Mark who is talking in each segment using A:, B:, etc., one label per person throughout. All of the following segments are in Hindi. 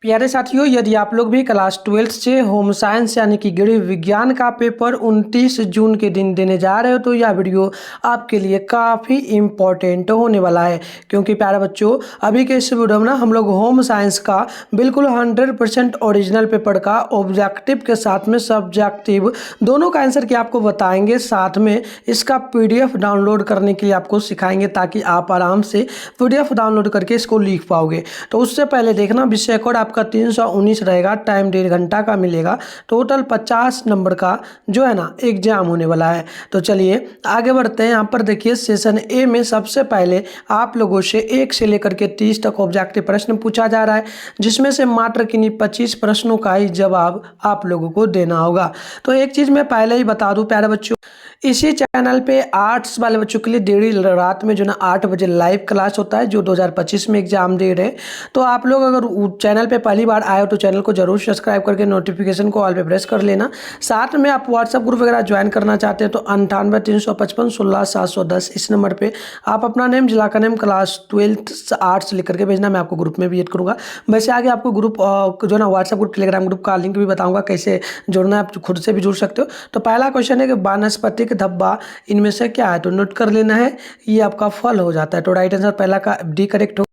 A: प्यारे साथियों, यदि आप लोग भी क्लास 12th से होम साइंस यानी कि गृह विज्ञान का पेपर 29 जून के दिन देने जा रहे हो तो यह वीडियो आपके लिए काफ़ी इम्पोर्टेंट होने वाला है। क्योंकि प्यारे बच्चों, अभी के इस वीडियो में ना हम लोग होम साइंस का बिल्कुल 100% ओरिजिनल पेपर का ऑब्जेक्टिव के साथ में सब्जेक्टिव दोनों का आंसर की आपको बताएंगे। साथ में इसका PDF डाउनलोड करने के लिए आपको सिखाएंगे ताकि आप आराम से PDF डाउनलोड करके इसको लिख पाओगे। तो उससे पहले देखना, विषय कोड आपका 319 रहेगा, टाइम 1.5 घंटा का मिलेगा, टोटल 50 नंबर का जो है ना एग्जाम होने वाला है। तो चलिए आगे बढ़ते हैं। यहाँ पर देखिए, सेशन ए में सबसे पहले आप लोगों से 1 से लेकर के 30 तक ऑब्जेक्टिव प्रश्न पूछा जा रहा है, जिसमें से मात्र किन्हीं 25 प्रश्नों का ही जवाब आप लोगों को देना होगा। तो एक चीज़ मैं पहले ही बता दूं प्यारे बच्चों, इसी चैनल पे आर्ट्स वाले बच्चों के लिए डेली रात में जो ना 8 बजे लाइव क्लास होता है, जो 2025 में एग्जाम दे रहे हैं। तो आप लोग अगर चैनल पे पहली बार आए हो तो चैनल को जरूर सब्सक्राइब करके नोटिफिकेशन को ऑल पे प्रेस कर लेना। साथ में आप व्हाट्सएप ग्रुप वगैरह ज्वाइन करना चाहते हैं तो 98 355 16 710 इस नंबर पर आप अपना नेम, जिला का नेम, क्लास 12th आर्ट्स लिख करके भेजना। मैं आपको ग्रुप में भी ऐड करूँगा। वैसे आगे आपको ग्रुप जो ना व्हाट्सएप ग्रुप, टेलीग्राम ग्रुप का लिंक भी बताऊँगा कैसे जुड़ना है, आप खुद से भी जुड़ सकते हो। तो पहला क्वेश्चन है कि वानस्पतिक धब्बा इनमें से क्या है, तो नोट कर लेना है, ये आपका फल हो जाता है। तो राइट आंसर पहला का डी करेक्ट हो।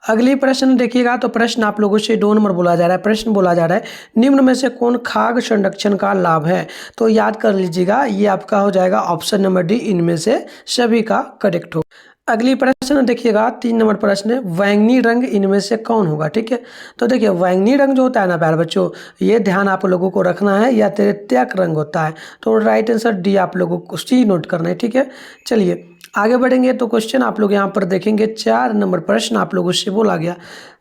A: अगली प्रश्न देखिएगा, तो प्रश्न आप लोगों से 2 नंबर बोला जा रहा है। प्रश्न बोला जा रहा है, निम्न में से कौन खाद्य संरक्षण का लाभ है। तो याद कर लीजिएगा, ये आपका हो जाएगा ऑप्शन नंबर डी, इनमें से सभी का करेक्ट हो। अगली प्रश्न देखिएगा, 3 नंबर प्रश्न है, बैंगनी रंग इनमें से कौन होगा। ठीक है, तो देखिए बैंगनी रंग जो होता है ना प्यारे बच्चों, ये ध्यान आप लोगों को रखना है, या तृतीयक रंग होता है। तो राइट आंसर डी आप लोगों को सी नोट करना है। ठीक है, चलिए आगे बढ़ेंगे। तो क्वेश्चन आप लोग यहाँ पर देखेंगे, 4 नंबर प्रश्न आप लोगों से बोला गया,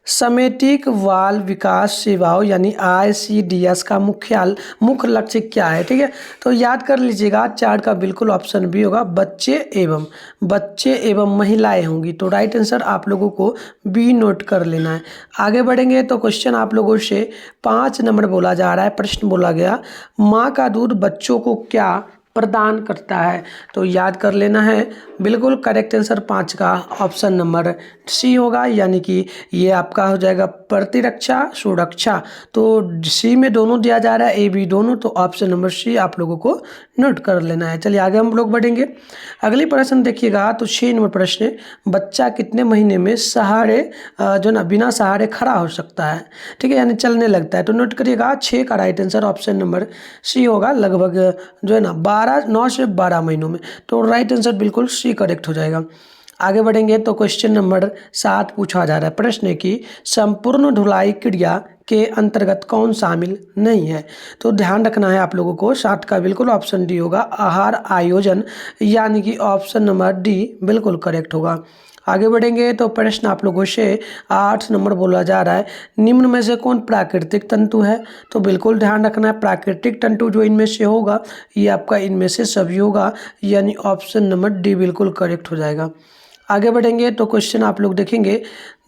A: समेटिक बाल विकास सेवाओं यानी ICDS का मुख्य लक्ष्य क्या है। ठीक है, तो याद कर लीजिएगा, 4 का बिल्कुल ऑप्शन बी होगा, बच्चे एवं महिलाएं होंगी। तो राइट आंसर आप लोगों को बी नोट कर लेना है। आगे बढ़ेंगे तो क्वेश्चन आप लोगों से 5 नंबर बोला जा रहा है। प्रश्न बोला गया, माँ का दूध बच्चों को क्या प्रदान करता है। तो याद कर लेना है, बिल्कुल करेक्ट आंसर 5 का ऑप्शन नंबर सी होगा, यानी कि ये आपका हो जाएगा प्रतिरक्षा सुरक्षा। तो सी में दोनों दिया जा रहा है, ए बी दोनों, तो ऑप्शन नंबर सी आप लोगों को नोट कर लेना है। चलिए आगे हम लोग बढ़ेंगे। अगली प्रश्न देखिएगा, तो 6 नंबर प्रश्न है, बच्चा कितने महीने में सहारे जो ना बिना सहारे खड़ा हो सकता है। ठीक है, यानी चलने लगता है। तो नोट करिएगा, 6 का right answer option number C होगा, लगभग जो है ना 9 से 12 महीनों में। तो राइट आंसर बिल्कुल सी करेक्ट हो जाएगा। आगे बढ़ेंगे तो क्वेश्चन नंबर 7 पूछा जा रहा है। प्रश्न है कि संपूर्ण धुलाई क्रिया के अंतर्गत कौन शामिल नहीं है। तो ध्यान रखना है आप लोगों को, 7 का बिल्कुल ऑप्शन डी होगा, आहार आयोजन, यानी कि ऑप्शन नंबर डी बिल्कुल करेक्ट होगा। आगे बढ़ेंगे तो प्रश्न आप लोगों से 8 नंबर बोला जा रहा है, निम्न में से कौन प्राकृतिक तंतु है। तो बिल्कुल ध्यान रखना है, प्राकृतिक तंतु जो इनमें से होगा ये आपका इनमें से सभी होगा, यानी ऑप्शन नंबर डी बिल्कुल करेक्ट हो जाएगा। आगे बढ़ेंगे तो क्वेश्चन आप लोग देखेंगे,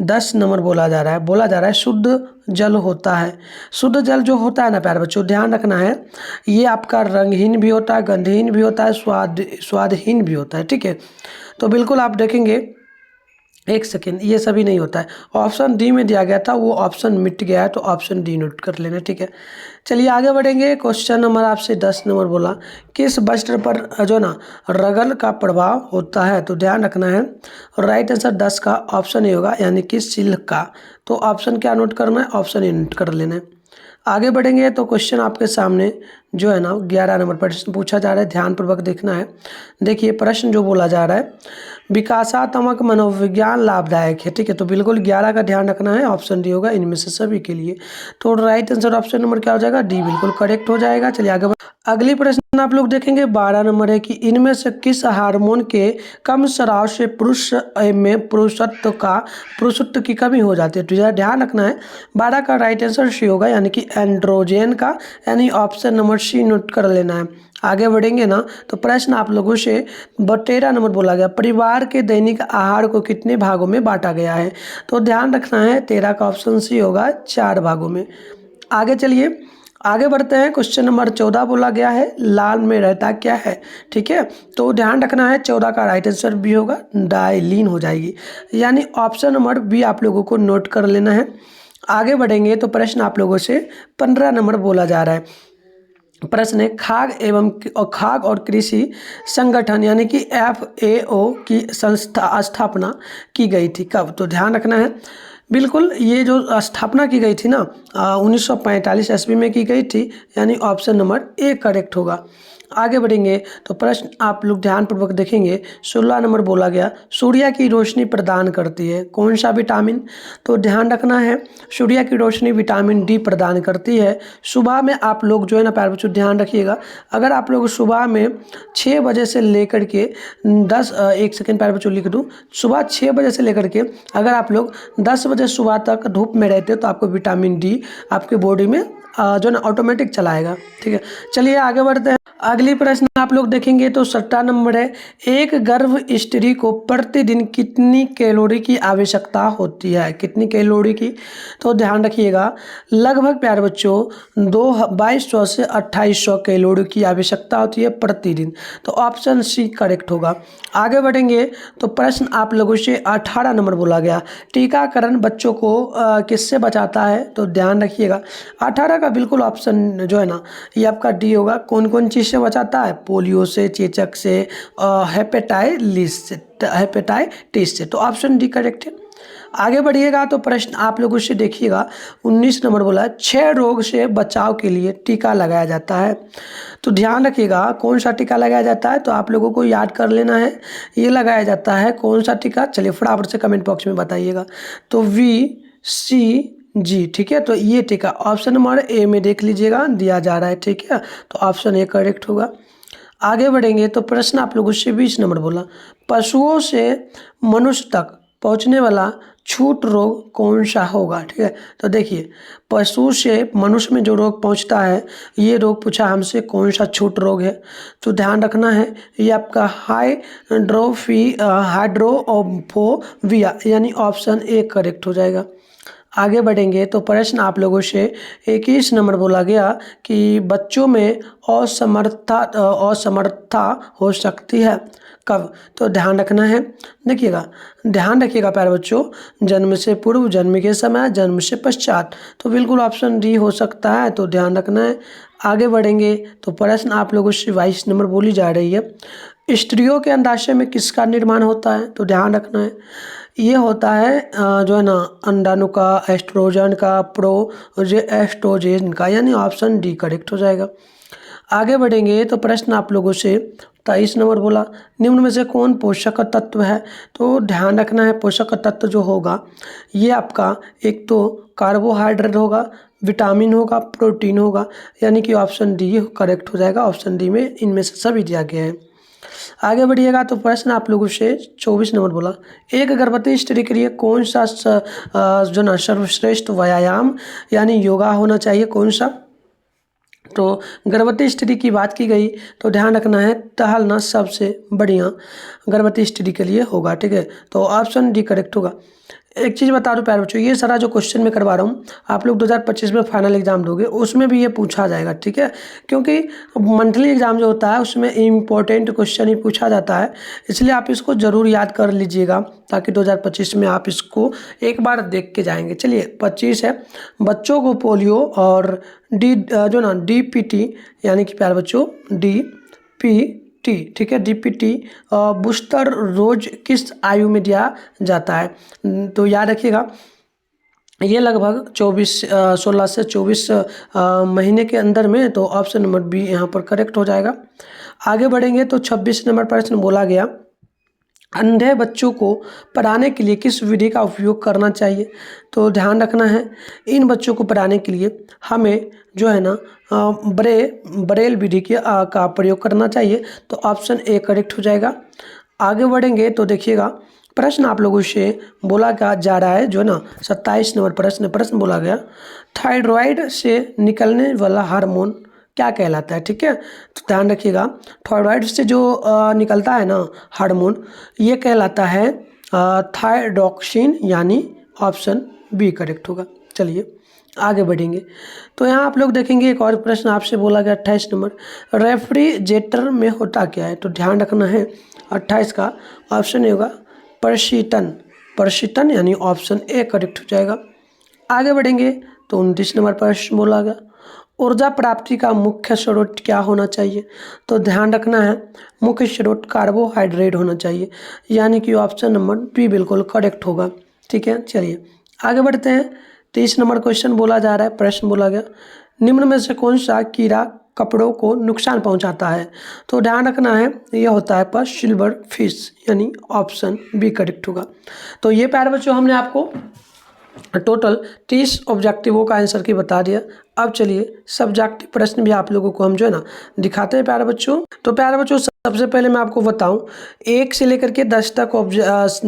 A: 10 नंबर बोला जा रहा है शुद्ध जल होता है। शुद्ध जल जो होता है ना प्यारे बच्चों, ध्यान रखना है, ये आपका रंगहीन भी होता है, गंधहीन भी होता है, स्वादहीन भी होता है। ठीक है, तो बिल्कुल आप देखेंगे, एक सेकेंड, ये सभी नहीं होता है। ऑप्शन डी में दिया गया था, वो ऑप्शन मिट गया है, तो ऑप्शन डी नोट कर लेना। ठीक है, चलिए आगे बढ़ेंगे। क्वेश्चन नंबर आपसे 10 नंबर बोला, किस वस्त्र पर जो ना रगल का प्रभाव होता है। तो ध्यान रखना है, राइट आंसर 10 का ऑप्शन ए होगा, यानी कि सिल्क का। तो ऑप्शन क्या नोट करना है, ऑप्शन ए नोट कर लेना है। आगे बढ़ेंगे तो क्वेश्चन आपके सामने जो है ना 11 नंबर प्रश्न पूछा जा रहा है, ध्यानपूर्वक देखना है। देखिए प्रश्न जो बोला जा रहा है, विकासात्मक मनोविज्ञान लाभदायक है। ठीक है, तो बिल्कुल 11 का ध्यान रखना है, ऑप्शन डी होगा इनमें से सभी के लिए। तो राइट आंसर ऑप्शन नंबर क्या हो जाएगा, डी बिल्कुल करेक्ट हो जाएगा। चलिए आगे अगली प्रश्न आप लोग देखेंगे, 12 नंबर है कि इनमें से किस हार्मोन के कम स्राव से पुरुष में पुरुषत्व की कमी हो जाती है। तो यह ध्यान रखना है, 12 का राइट आंसर सी होगा, यानी कि एंड्रोजन का, यानी ऑप्शन नंबर सी नोट कर लेना है। आगे बढ़ेंगे ना तो प्रश्न आप लोगों से 13 नंबर बोला गया, परिवार के दैनिक आहार को कितने भागों में बांटा गया है। तो ध्यान रखना है, 13 का ऑप्शन सी होगा, 4 भागों में। आगे चलिए आगे बढ़ते हैं। क्वेश्चन नंबर 14 बोला गया है, लाल में रहता क्या है। ठीक है, तो ध्यान रखना है, 14 का राइट आंसर बी होगा, डाइलिन हो जाएगी, यानी ऑप्शन नंबर बी आप लोगों को नोट कर लेना है। आगे बढ़ेंगे तो प्रश्न आप लोगों से 15 नंबर बोला जा रहा है। प्रश्न है खाद्य और कृषि संगठन यानी कि FAO की स्थापना की गई थी कब? तो ध्यान रखना है, बिल्कुल ये जो स्थापना की गई थी ना 1945 ईस्वी में की गई थी, यानी ऑप्शन नंबर ए करेक्ट होगा। आगे बढ़ेंगे तो प्रश्न आप लोग ध्यानपूर्वक देखेंगे। 16 नंबर बोला गया सूर्य की रोशनी प्रदान करती है कौन सा विटामिन? तो ध्यान रखना है, सूर्य की रोशनी विटामिन डी प्रदान करती है। सुबह में आप लोग जो है ना प्यारे बच्चों ध्यान रखिएगा, अगर आप लोग सुबह में 6 बजे से लेकर के 1 सेकेंड प्यारे बच्चों लिख दूँ, सुबह 6 बजे से लेकर के अगर आप लोग 10 बजे सुबह तक धूप में रहते हो तो आपको विटामिन डी आपके बॉडी में जो ना ऑटोमेटिक चलाएगा। ठीक है, चलिए आगे बढ़ते हैं। अगली प्रश्न आप लोग देखेंगे तो 17 नंबर है, एक गर्भ स्त्री को प्रतिदिन कितनी कैलोरी की आवश्यकता होती है? कितनी कैलोरी की? तो ध्यान रखिएगा, लगभग प्यारे बच्चों 2200 से 2800 कैलोरी की आवश्यकता होती है प्रतिदिन। तो ऑप्शन सी करेक्ट होगा। आगे बढ़ेंगे तो प्रश्न आप लोगों से 18 नंबर बोला गया, टीकाकरण बच्चों को किससे बचाता है? तो ध्यान रखिएगा 18 का बिल्कुल ऑप्शन जो है ना ये आपका डी होगा। कौन कौन चीज़ से बचाता है? पोलियो से, चेचक से, हेपेटाइटिस से। तो ऑप्शन डी करेक्ट है। आगे बढ़िएगा तो प्रश्न आप लोगों से देखिएगा 19 नंबर बोला है, 6 रोग से बचाव के लिए टीका लगाया जाता है। तो ध्यान रखिएगा कौन सा टीका लगाया जाता है, तो आप लोगों को याद कर लेना है, ये लगाया जाता है कौन सा टीका? चलिए फटाफट से कमेंट बॉक्स में बताइएगा। तो VCG, ठीक है, तो ये टीका ऑप्शन नंबर ए में देख लीजिएगा दिया जा रहा है। ठीक है, तो ऑप्शन ए करेक्ट होगा। आगे बढ़ेंगे तो प्रश्न आप लोगों से 20 नंबर बोला, पशुओं से मनुष्य तक पहुंचने वाला छूट रोग कौन सा होगा? ठीक है, तो देखिए पशु से मनुष्य में जो रोग पहुंचता है ये रोग पूछा हमसे कौन सा छूट रोग है। तो ध्यान रखना है ये आपका हाइड्रोफोबिया यानी ऑप्शन ए करेक्ट हो जाएगा। आगे बढ़ेंगे तो प्रश्न आप लोगों से 21 नंबर बोला गया कि बच्चों में असमर्थता हो सकती है कब? तो ध्यान रखना है, ध्यान रखिएगा प्यारे बच्चों, जन्म से पूर्व, जन्म के समय, जन्म से पश्चात। तो बिल्कुल ऑप्शन डी हो सकता है, तो ध्यान रखना है। आगे बढ़ेंगे तो प्रश्न आप लोगों से 22 नंबर बोली जा रही है, स्त्रियों के अंडाशय में किसका निर्माण होता है? तो ध्यान रखना है ये होता है जो है ना अंडाणु का, एस्ट्रोजन का, प्रोजेस्टेरोन का, यानी ऑप्शन डी करेक्ट हो जाएगा। आगे बढ़ेंगे तो प्रश्न आप लोगों से 23 नंबर बोला, निम्न में से कौन पोषक तत्व है? तो ध्यान रखना है पोषक तत्व जो होगा ये आपका एक तो कार्बोहाइड्रेट होगा, विटामिन होगा, प्रोटीन होगा, यानी कि ऑप्शन डी करेक्ट हो जाएगा। ऑप्शन डी में इनमें से सभी दिया गया है। आगे बढ़िएगा तो प्रश्न आप लोगों से 24 नंबर बोला, एक गर्भवती स्त्री के लिए कौन सा जो ना सर्वश्रेष्ठ व्यायाम यानी योगा होना चाहिए? कौन सा? तो गर्भवती स्त्री की बात की गई तो ध्यान रखना है टहलना सबसे बढ़िया गर्भवती स्त्री के लिए होगा। ठीक है, तो ऑप्शन डी करेक्ट होगा। एक चीज़ बता दूं प्यारे बच्चों, ये सारा जो क्वेश्चन मैं करवा रहा हूँ आप लोग 2025 में फाइनल एग्जाम दोगे उसमें भी ये पूछा जाएगा। ठीक है, क्योंकि मंथली एग्जाम जो होता है उसमें इम्पोर्टेंट क्वेश्चन ही पूछा जाता है, इसलिए आप इसको ज़रूर याद कर लीजिएगा ताकि 2025 में आप इसको एक बार देख के जाएंगे। चलिए 25 है, बच्चों को पोलियो और DPT यानी कि प्यारे बच्चों DPT, ठीक है, DPT बूस्टर रोज किस आयु में दिया जाता है? तो याद रखिएगा ये लगभग 16 से 24 महीने के अंदर में, तो ऑप्शन नंबर बी यहाँ पर करेक्ट हो जाएगा। आगे बढ़ेंगे तो 26 नंबर प्रश्न बोला गया, अंधे बच्चों को पढ़ाने के लिए किस विधि का उपयोग करना चाहिए? तो ध्यान रखना है इन बच्चों को पढ़ाने के लिए हमें जो है ना ब्रेल विधि का प्रयोग करना चाहिए। तो ऑप्शन ए करेक्ट हो जाएगा। आगे बढ़ेंगे तो देखिएगा प्रश्न आप लोगों से बोला जा रहा है जो ना 27 नंबर प्रश्न बोला गया, थायराइड से निकलने वाला हार्मोन क्या कहलाता है? ठीक है, तो ध्यान रखिएगा थायराइड से जो निकलता है ना हार्मोन ये कहलाता है थायरॉक्सिन, यानी ऑप्शन बी करेक्ट होगा। चलिए आगे बढ़ेंगे तो यहाँ आप लोग देखेंगे एक और प्रश्न आपसे बोला गया 28 नंबर, रेफ्रिजरेटर में होता क्या है? तो ध्यान रखना है 28 का ऑप्शन ए होगा प्रशीतन यानी ऑप्शन ए करेक्ट हो जाएगा। आगे बढ़ेंगे तो 29 नंबर प्रश्न बोला गया, ऊर्जा प्राप्ति का मुख्य स्रोत क्या होना चाहिए? तो ध्यान रखना है, मुख्य स्रोत कार्बोहाइड्रेट होना चाहिए, यानी कि ऑप्शन नंबर बी बिल्कुल करेक्ट होगा। ठीक है, चलिए आगे बढ़ते हैं। 23 नंबर क्वेश्चन बोला जा रहा है, प्रश्न बोला गया, निम्न में से कौन सा कीड़ा कपड़ों को नुकसान पहुंचाता है? तो ध्यान रखना है, यह होता है पर सिल्वर फिश, यानी ऑप्शन बी करेक्ट होगा। तो ये प्यारे बच्चों हमने आपको टोटल 30 ऑब्जेक्टिवों का आंसर की बता दिया। अब चलिए सब्जेक्टिव प्रश्न भी आप लोगों को हम जो है ना दिखाते हैं प्यारे बच्चों। तो प्यारे बच्चों सबसे पहले मैं आपको बताऊं, 1 से लेकर के 10 तक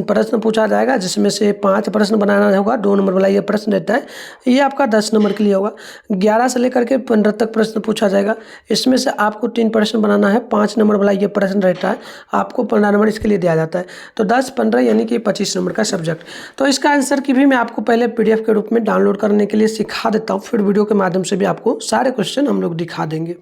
A: प्रश्न पूछा जाएगा, जिसमें से 5 प्रश्न बनाना होगा, 2 नंबर वाला ये प्रश्न रहता है, ये आपका 10 नंबर के लिए होगा। 11 से लेकर के 15 तक प्रश्न पूछा जाएगा, इसमें से आपको 3 प्रश्न बनाना है। 5 नंबर वाला ये प्रश्न रहता है, आपको 15 नंबर इसके लिए दिया जाता है। तो 10, 15 यानी कि 25 नंबर का सब्जेक्ट। तो इसका आंसर की भी मैं आपको पहले PDF के रूप में डाउनलोड करने के लिए सिखा देता हूँ, फिर वीडियो के माध्यम से भी आपको सारे क्वेश्चन हम लोग दिखा देंगे।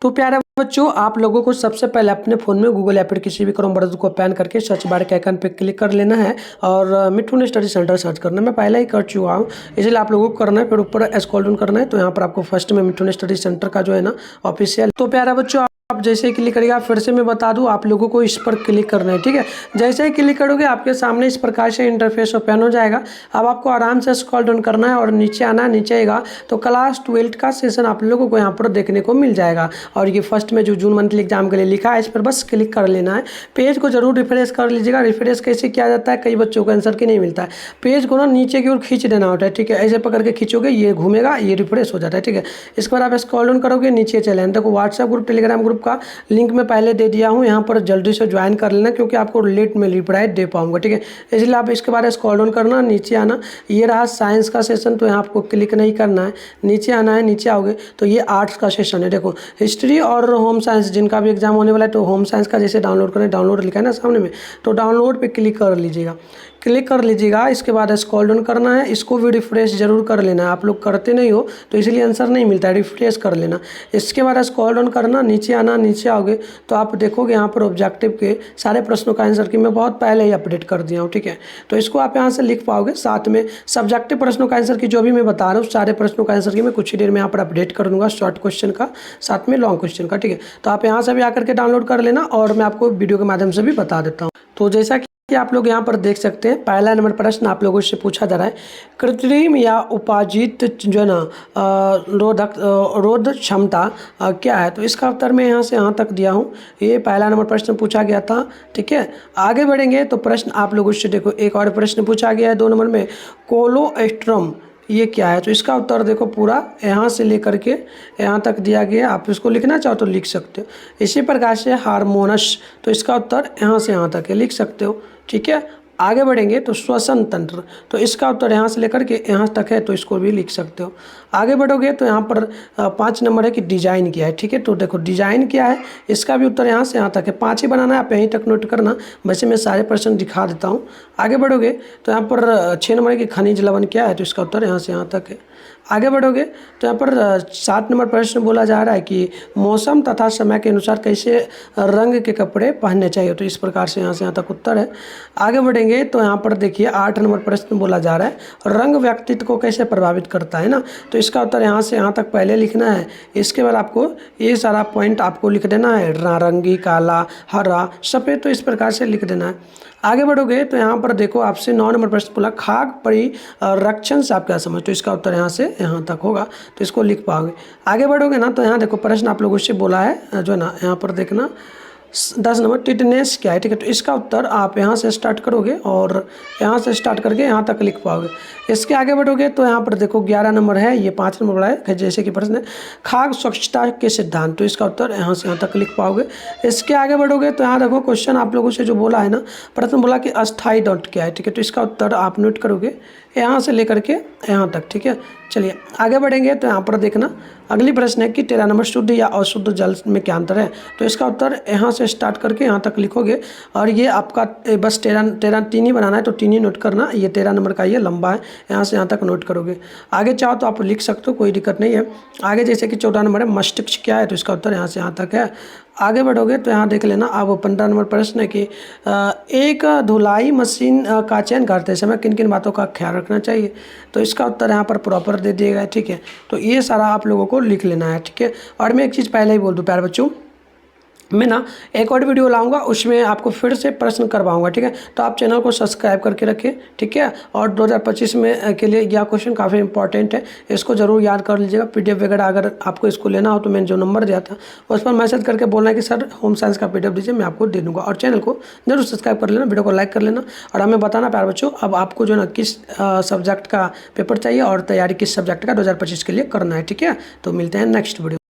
A: तो प्यारे बच्चों आप लोगों को सबसे पहले अपने फ़ोन में गूगल या फिर किसी भी क्रोम ब्राउज़र को ओपन करके सर्च बार के आइकन पे क्लिक कर लेना है और मिठुन स्टडी सेंटर सर्च करना है। मैं पहले ही कर चुका हूँ, इसलिए आप लोगों को करना है, फिर ऊपर स्क्रॉल डाउन करना है। तो यहाँ पर आपको फर्स्ट में मिठुन स्टडी सेंटर का जो है ना ऑफिशियल। तो प्यारे बच्चों आप जैसे ही क्लिक करिएगा, फिर से मैं बता दूं आप लोगों को इस पर क्लिक करना है। ठीक है, जैसे ही क्लिक करोगे आपके सामने इस प्रकार से इंटरफेस ओपन हो जाएगा। अब आपको आराम से स्क्रॉल डाउन करना है और नीचे आना है। नीचे आएगा तो क्लास 12 का सेशन आप लोगों को यहाँ पर देखने को मिल जाएगा। और ये फर्स्ट में जो जून मंथली एग्जाम के लिए लिखा है, इस पर बस क्लिक कर लेना है। पेज को जरूर रिफ्रेश कर लीजिएगा। रिफ्रेश कैसे किया जाता है, कई बच्चों को आंसर की नहीं मिलता है। पेज को ना नीचे की ओर खींच देना होता है। ठीक है, ऐसे पकड़ के खींचोगे, ये घूमेगा, ये रिफ्रेश हो जाता है। ठीक है, इसके बाद आप स्क्रॉल डाउन करोगे, नीचे चले आए। देखो व्हाट्सएप ग्रुप, टेलीग्राम ग्रुप का लिंक मैं पहले दे दिया हूँ, यहाँ पर जल्दी से ज्वाइन कर लेना, क्योंकि आपको लेट में रिप्लाई दे पाऊंगा। ठीक है, इसलिए आप इसके बाद स्क्रॉल डाउन करना, नीचे आना। ये रहा साइंस का सेशन, तो यहाँ आपको क्लिक नहीं करना है, नीचे आना है। नीचे आओगे तो ये आर्ट्स का सेशन है। देखो हिस्ट्री और होम साइंस जिनका भी एग्जाम होने वाला है, तो होम साइंस का जैसे डाउनलोड करें, डाउनलोड लिखा है ना सामने में, तो डाउनलोड पर क्लिक कर लीजिएगा। क्लिक कर लीजिएगा, इसके बाद स्क्रॉल डाउन करना है। इसको भी रिफ्रेश जरूर कर लेना है, आप लोग करते नहीं हो तो इसलिए आंसर नहीं मिलता है, रिफ्रेश कर लेना। इसके बाद स्क्रॉल डाउन करना, नीचे आना। नीचे आओगे तो आप देखोगे यहाँ पर ऑब्जेक्टिव के सारे प्रश्नों का आंसर की मैं बहुत पहले ही अपडेट कर दिया हूँ। ठीक है, तो इसको आप यहाँ से लिख पाओगे। साथ में सब्जेक्टिव प्रश्नों का आंसर की जो भी मैं बता रहा हूँ, सारे प्रश्नों का आंसर की मैं कुछ ही देर में यहाँ पर अपडेट कर दूंगा, शॉर्ट क्वेश्चन का साथ में लॉन्ग क्वेश्चन का। ठीक है, तो आप यहाँ से भी आकर के डाउनलोड कर लेना और मैं आपको वीडियो के माध्यम से भी बता देता हूँ। तो जैसा कि आप लोग यहाँ पर देख सकते हैं, पहला नंबर प्रश्न आप लोगों से पूछा जा रहा है, कृत्रिम या उपार्जित जो है ना रोध क्षमता क्या है? तो इसका उत्तर मैं यहाँ से यहाँ तक दिया हूँ। ये पहला नंबर प्रश्न पूछा गया था। ठीक है, आगे बढ़ेंगे तो प्रश्न आप लोगों से देखो, एक और प्रश्न पूछा गया है 2 नंबर में, कोलोस्ट्रम ये क्या है? तो इसका उत्तर देखो पूरा यहाँ से लेकर के यहाँ तक दिया गया, आप इसको लिखना चाहो तो लिख सकते हो। इसी प्रकार से हार्मोनस, तो इसका उत्तर यहाँ से यहाँ तक है, लिख सकते हो। ठीक है, आगे बढ़ेंगे तो श्वसन तंत्र, तो इसका उत्तर यहाँ से लेकर के यहाँ तक है, तो इसको भी लिख सकते हो। आगे बढ़ोगे तो यहाँ पर 5 नंबर है कि डिजाइन क्या है। ठीक है, तो देखो डिजाइन क्या है, इसका भी उत्तर यहाँ से यहाँ तक है। 5 ही बनाना है, आप यहीं तक नोट करना, वैसे मैं सारे प्रश्न दिखा देता हूँ। आगे बढ़ोगे तो यहाँ पर 6 नंबर है कि खनिज लवण क्या है, तो इसका उत्तर यहाँ से यहाँ तक है। आगे बढ़ोगे तो यहाँ पर 7 नंबर प्रश्न बोला जा रहा है कि मौसम तथा समय के अनुसार कैसे रंग के कपड़े पहनने चाहिए, तो इस प्रकार से यहाँ से यहाँ तक उत्तर है। आगे बढ़ेंगे तो यहाँ पर देखिए 8 नंबर प्रश्न बोला जा रहा है, रंग व्यक्तित्व को कैसे प्रभावित करता है ना, तो इसका उत्तर यहाँ से यहाँ तक पहले लिखना है। इसके बाद आपको ये सारा पॉइंट आपको लिख देना है, नारंगी, काला, हरा, सफ़ेद, तो इस प्रकार से लिख देना है। आगे बढ़ोगे तो यहाँ पर देखो आपसे 9 नंबर प्रश्न बोला, खाद्य परिरक्षण से आप क्या समझ, तो इसका उत्तर यहाँ से यहाँ तक होगा, तो इसको लिख पाओगे। आगे बढ़ोगे ना तो यहाँ देखो प्रश्न आप लोगों से बोला है जो है ना, यहाँ पर देखना 10 नंबर टिटनेस क्या है। ठीक है, तो इसका उत्तर आप यहाँ से स्टार्ट करोगे और यहाँ से स्टार्ट करके यहाँ तक लिख पाओगे। इसके आगे बढ़ोगे तो यहाँ पर देखो 11 नंबर है, ये 5 नंबर वाला है, जैसे कि प्रश्न है खाद्य स्वच्छता के सिद्धांत, तो इसका उत्तर यहाँ से यहाँ तक लिख पाओगे। इसके आगे बढ़ोगे तो यहाँ देखो क्वेश्चन आप लोगों से जो बोला है ना, प्रश्न बोला कि अस्थायी डॉट क्या है। ठीक है, तो इसका उत्तर आप नोट करोगे यहाँ से लेकर के यहाँ तक। ठीक है, चलिए आगे बढ़ेंगे तो यहाँ पर देखना अगली प्रश्न है कि 13 नंबर शुद्ध या अशुद्ध जल में क्या अंतर है, तो इसका उत्तर यहाँ से स्टार्ट करके यहाँ तक लिखोगे। और ये आपका बस 13 3 ही बनाना है, तो 3 ही नोट करना, ये 13 नंबर का ये लंबा है, यहाँ से यहाँ तक नोट करोगे। आगे चाहो तो आप लिख सकते हो, कोई दिक्कत नहीं है। आगे जैसे कि 14 नंबर है मस्तिष्क क्या है, तो इसका उत्तर यहाँ से यहाँ तक है। आगे बढ़ोगे तो यहाँ देख लेना। अब 15 नंबर प्रश्न है कि एक धुलाई मशीन का चयन करते समय किन किन बातों का ख्याल रखना चाहिए। तो इसका उत्तर यहाँ पर प्रॉपर दे दिया गया है, ठीक है। तो ये सारा आप लोगों को लिख लेना है, ठीक है। और मैं एक चीज़ पहले ही बोल दूँ प्यारे बच्चों, मैं ना एक और वीडियो लाऊंगा, उसमें आपको फिर से प्रश्न करवाऊंगा, ठीक है। तो आप चैनल को सब्सक्राइब करके रखिए, ठीक है। और 2025 में के लिए यह क्वेश्चन काफ़ी इंपॉर्टेंट है, इसको जरूर याद कर लीजिएगा। पीडीएफ वगैरह अगर आपको इसको लेना हो तो मैंने जो नंबर दिया था उस पर मैसेज करके बोलना है कि सर होम साइंस का पीडीएफ दीजिए, मैं आपको दे दूँगा। और चैनल को जरूर सब्सक्राइब कर लेना, वीडियो को लाइक कर लेना, और हमें बताना प्यारे बच्चों अब आपको जो है ना किस सब्जेक्ट का पेपर चाहिए और तैयारी किस सब्जेक्ट का 2025 के लिए करना है, ठीक है। तो मिलते हैं नेक्स्ट वीडियो।